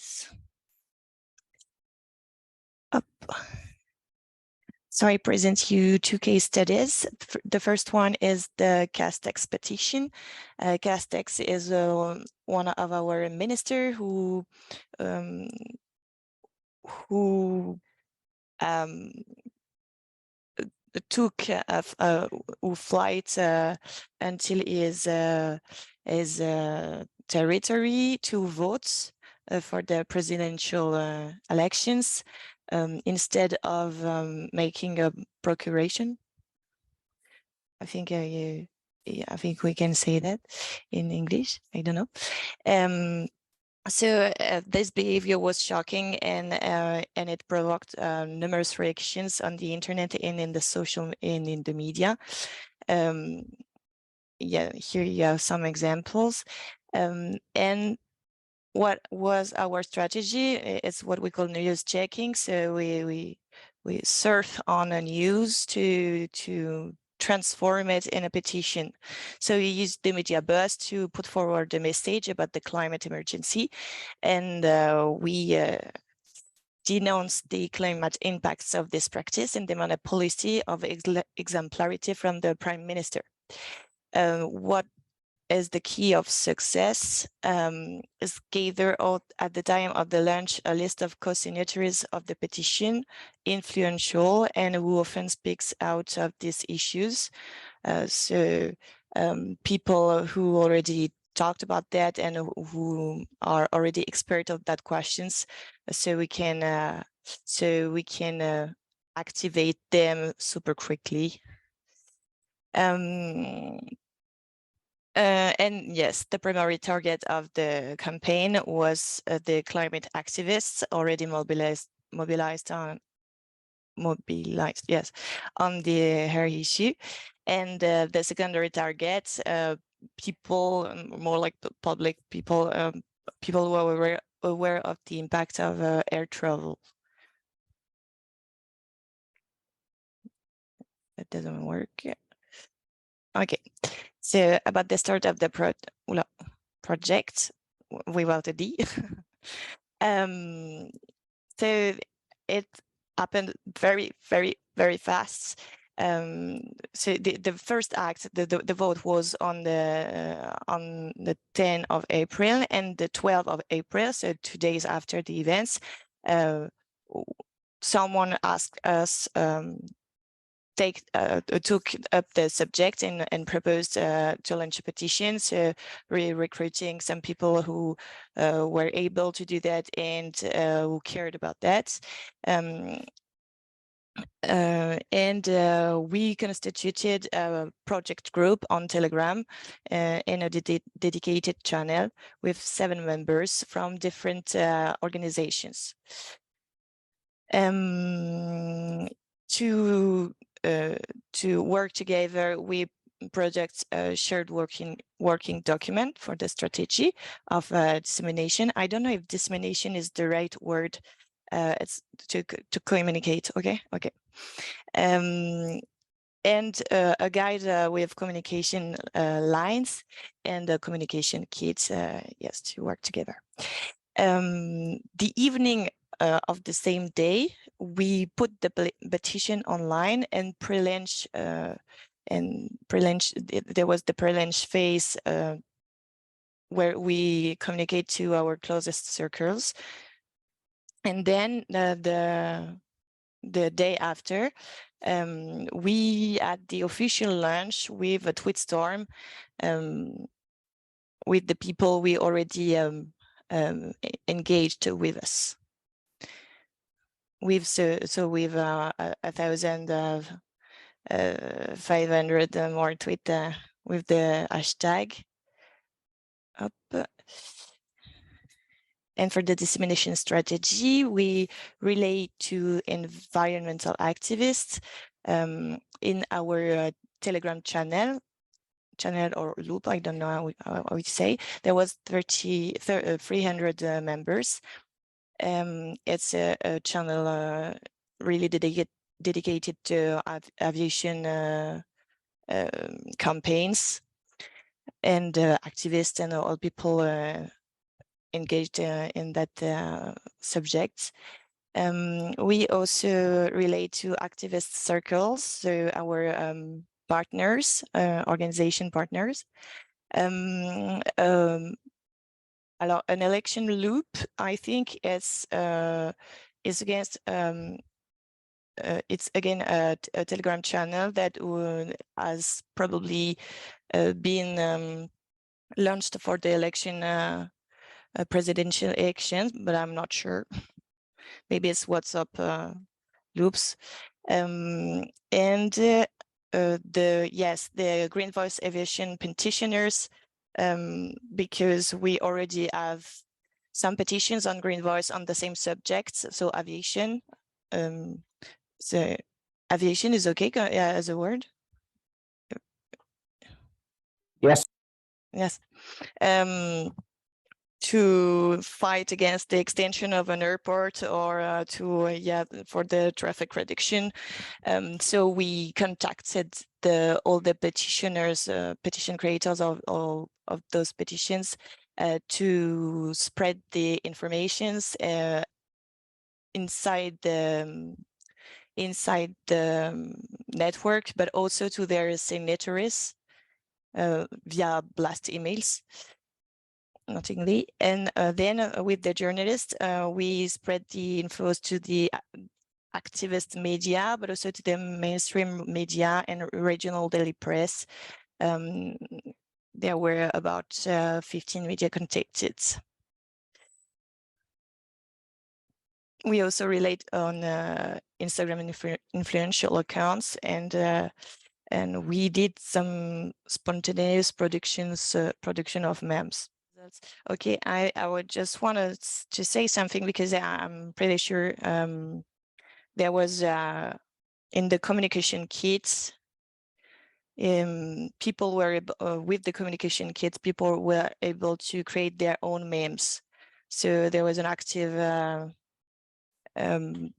this up. So I present you two case studies. The first one is the Castex petition. Castex is one of our minister who took a flight until his territory to vote for the presidential elections instead of making a procuration. I think I think we can say that in English. I don't know. So this behavior was shocking, and it provoked numerous reactions on the internet and in the social and in the media. Yeah, here you have some examples. And what was our strategy? It's what we call newsjacking. So we surf on a news to transform it in a petition. So we used the media buzz to put forward the message about the climate emergency, and we denounced the climate impacts of this practice and demand a policy of exemplarity from the Prime Minister. What is the key of success is gather out at the time of the launch a list of co-signatories of the petition, influential and who often speaks out of these issues. So people who already talked about that and who are already expert of that questions, so we can activate them super quickly. And yes, the primary target of the campaign was the climate activists already mobilized on the hair issue, and the secondary target, people more like the public people, people who are aware of the impact of air travel. That doesn't work. Okay, so about the start of the project without a D. So it happened very, very, very fast. So the first act, the vote was on the 10th of April and the 12th of April, so 2 days after the events. Someone asked us took up the subject and proposed to launch a petition. So we're recruiting some people who were able to do that and who cared about that. We constituted a project group on Telegram in a dedicated channel with 7 members from different organizations. To work together, we project a shared working document for the strategy of dissemination. I don't know if dissemination is the right word. It's to communicate. Okay. And a guide with communication lines and a communication kit. Yes, to work together. The evening of the same day, we put the petition online and pre-launch. There was the pre-launch phase where we communicate to our closest circles, and then the day after, we had the official launch with a tweet storm with the people we already engaged with us. We've 1,500 more tweet with the hashtag up. And for the dissemination strategy, we relay to environmental activists in our Telegram channel or loop. I don't know how to say. There was 300 members. It's a channel really dedicated to aviation campaigns and activists and all people engaged in that subject. We also relate to activist circles, so our partners, organization partners. An election loop, I think, is against it's again a Telegram channel that has probably been launched for the election, presidential elections, but I'm not sure. Maybe it's WhatsApp loops. And the Greenvoice aviation petitioners, because we already have some petitions on Greenvoice on the same subjects, so aviation. So aviation is okay as a word? Yes. Yes. To fight against the extension of an airport or for the traffic reduction. So we contacted all the petitioners, petition creators of those petitions to spread the informations inside the network, but also to their signatories via blast emails. Notingly, and then with the journalists, we spread the infos to the activist media, but also to the mainstream media and regional daily press. There were about 15 media contacted. We also relate on Instagram influential accounts, and we did some spontaneous production of memes. Okay, I would just want to say something, because I'm pretty sure there was in the communication kits, people were with the communication kits, people were able to create their own memes. So there was an active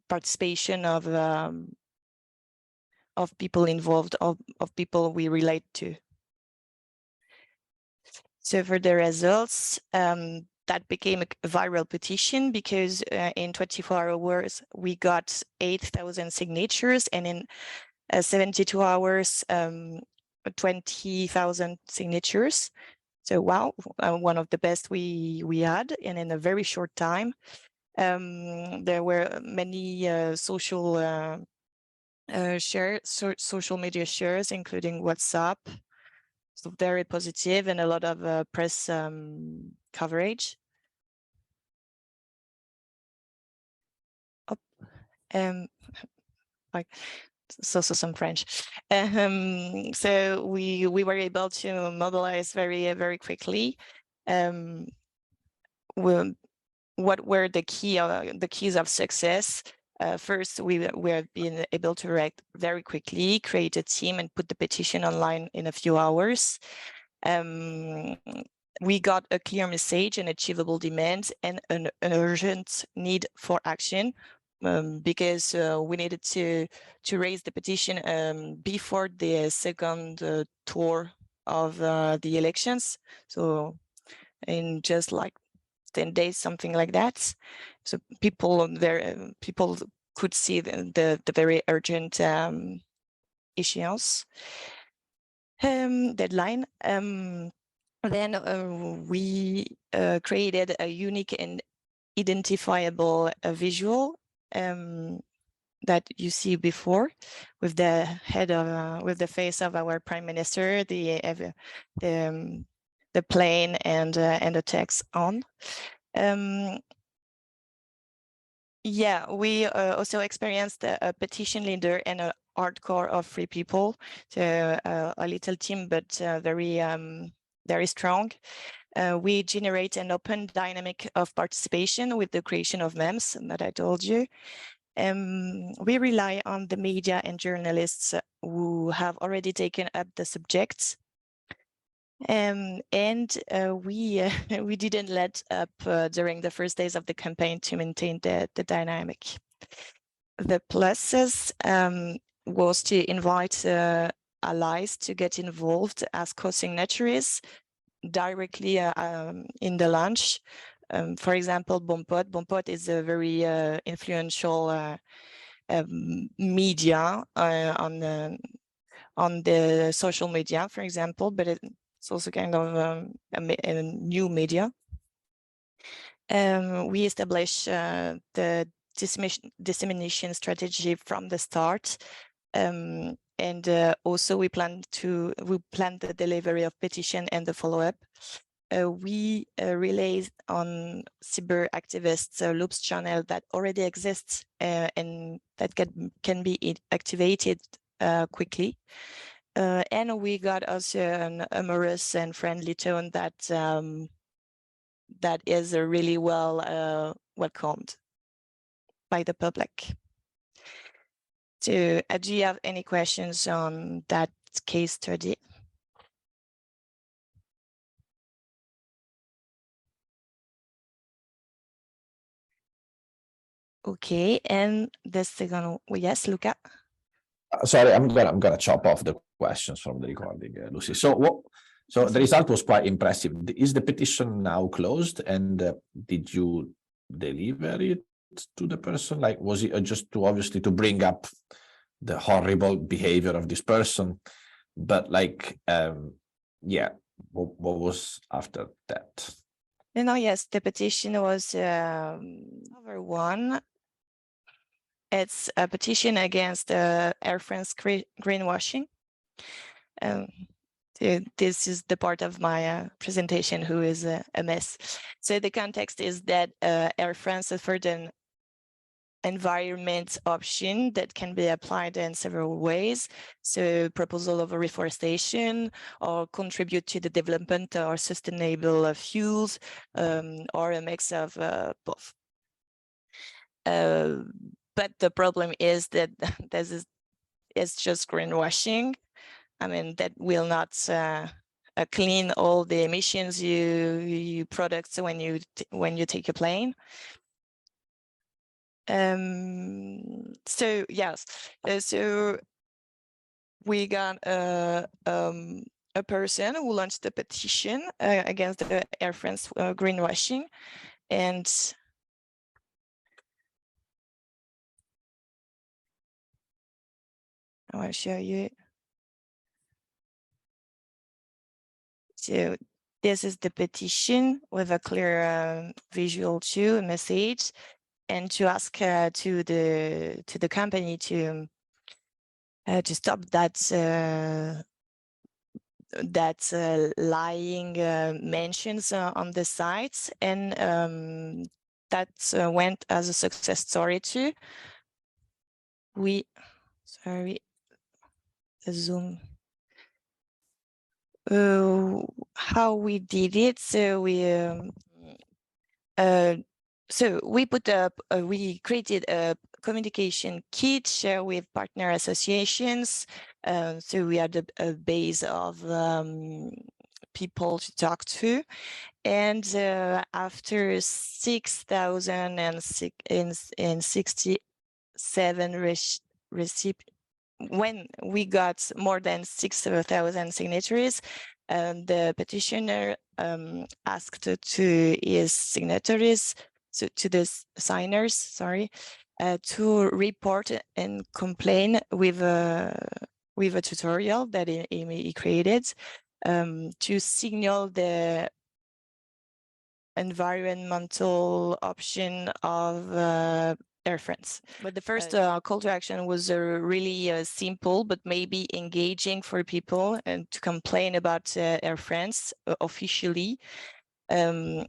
participation of people involved, of people we relate to. So for the results, that became a viral petition, because in 24 hours we got 8,000 signatures, and in 72 hours 20,000 signatures. So wow, one of the best we had, and in a very short time. There were many social media shares, including WhatsApp. So very positive, and a lot of press coverage. So some French. So we were able to mobilize very quickly. What were the keys of success? First, we have been able to react very quickly, create a team, and put the petition online in a few hours. We got a clear message, an achievable demand, and an urgent need for action, because we needed to raise the petition before the second tour of the elections. So in just like 10 days, something like that. So people could see the very urgent issues deadline. Then we created a unique and identifiable visual that you see before, with the head of with the face of our prime minister, the plane, and the text on. Yeah, we also experienced a petition leader and a hardcore of 3 people, so a little team, but very strong. We generate an open dynamic of participation with the creation of memes that I told you. We rely on the media and journalists who have already taken up the subjects. And we didn't let up during the first days of the campaign to maintain the dynamic. The pluses was to invite allies to get involved as co-signatories directly in the launch. For example, Bompot is a very influential media on the social media, for example, but it's also kind of a new media. We established the dissemination strategy from the start, and also we plan the delivery of petition and the follow-up. We relay on cyber activists loops channel that already exists and that can be activated quickly. And we got also an humorous and friendly tone that that is really well welcomed by the public. So, do you have any questions on that case study? Okay, and the second, yes, Luca. Sorry, I'm gonna chop off the questions from the recording, Lucy. So the result was quite impressive. Is the petition now closed, and did you deliver it to the person? Like, was it just obviously to bring up the horrible behavior of this person? But like, yeah, what was after that? No, yes, the petition was number one. It's a petition against Air France greenwashing. This is the part of my presentation who is a mess. So the context is that Air France offered an environment option that can be applied in several ways. So proposal of a reforestation, or contribute to the development or sustainable fuels, or a mix of both. But the problem is that it's just greenwashing. I mean, that will not clean all the emissions you produce when you take a plane. So yes, so we got a person who launched a petition against the Air France greenwashing, and I want to show you. So this is the petition with a clear visual too, a message, and to ask to the company to stop that lying mentions on the sites, and that went as a success story too. Sorry, the Zoom. How we did it? So we put up, we created a communication kit, share with partner associations. So we had a base of people to talk to, and after 6,067 receipts. When we got more than 6,000 signatories, the petitioner asked to his signatories, so to the signers, sorry, to report and complain with a tutorial that he created to signal the environmental option of Air France. But the first call to action was really simple, but maybe engaging for people, and to complain about Air France officially. And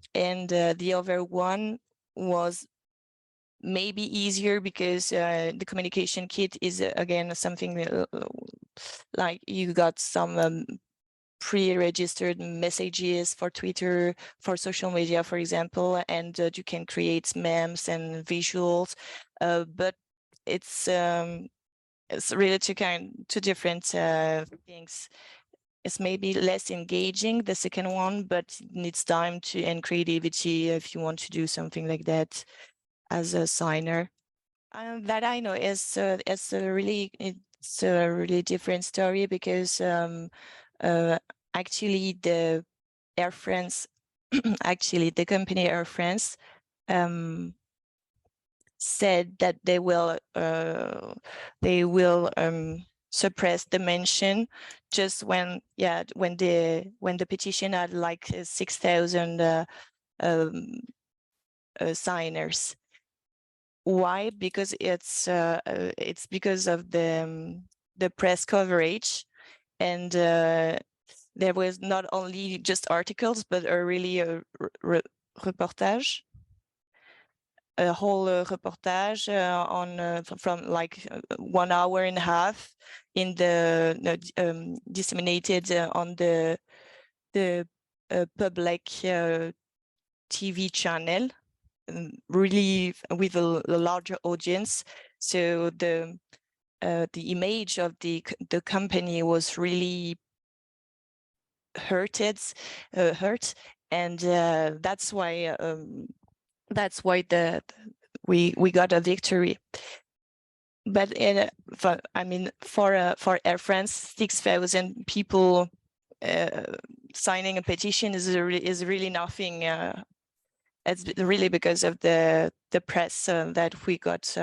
the other one was maybe easier because the communication kit is again something like you got some pre-registered messages for Twitter, for social media, for example, and you can create memes and visuals, but it's really two different things. It's maybe less engaging, the second one, but it needs time and creativity if you want to do something like that as a signer. That I know is it's a really different story, because actually the Air France actually the company Air France said that they will suppress the mention just when the petition had like 6,000 signers. Why? Because it's because of the press coverage, and there was not only just articles, but really a reportage, a whole reportage from like 1 hour and a half in the disseminated on the public TV channel, really with a larger audience. So the image of the company was really hurt, and that's why we got a victory. But for Air France, 6,000 people signing a petition is really nothing. It's really because of the press that we got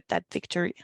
that victory.